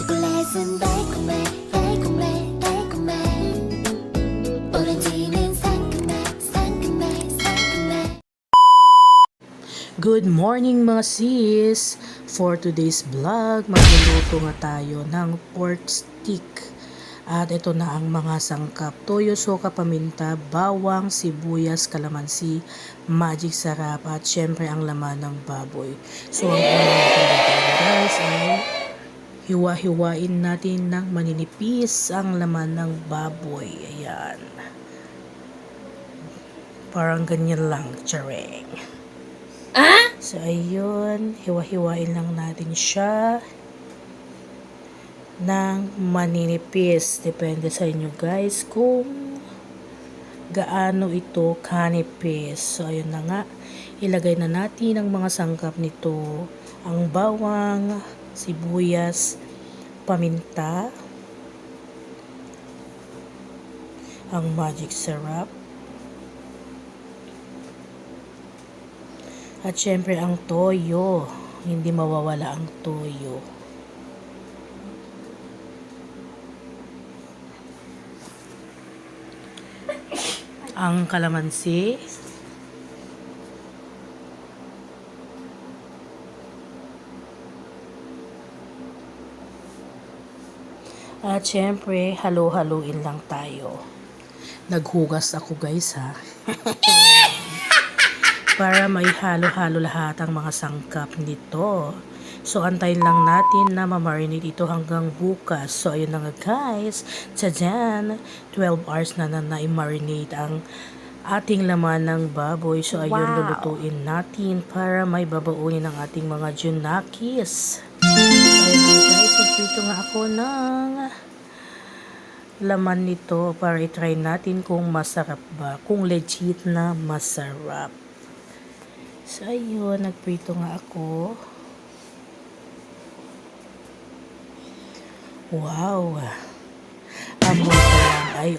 초콜릿은 달콤해 달콤해 달콤해 오렌지는 상큼해 상큼해 상큼해. Good morning mga sis! For today's vlog, magluluto nga tayo ng pork stick. At ito na ang mga sangkap. Toyo, soka, paminta, bawang, sibuyas, kalamansi, magic sarap, at syempre ang laman ng baboy. So ang una natin dito guys ay hiwa-hiwain natin ng maninipis ang laman ng baboy. Ayan. Parang ganyan lang, chareng. So, ayun, hiwa-hiwain lang natin siya ng maninipis. Depende sa inyo guys kung gaano ito kanipis. So, ayun na nga. Ilagay na natin ang mga sangkap nito. Ang bawang, sibuyas, paminta, ang magic sarap, at syempre ang toyo, hindi mawawala ang toyo. Ang kalamansi. At syempre, halo-haluin lang tayo. Naghugas ako guys ha. Para may halo-halo lahat ang mga sangkap nito. So, antayin lang natin na ma-marinate ito hanggang bukas. So, ayun na nga guys. Tadyan! 12 hours na na-marinate ang ating laman ng baboy. So, ayun, lulutuin natin para may babaunin ang ating mga junakis. So, ayun na guys. Nagprito nga ako ng laman nito para i-try natin kung masarap ba. Kung legit na masarap. So, ayun, nagprito nga ako. Wow! Amoy pa lang ay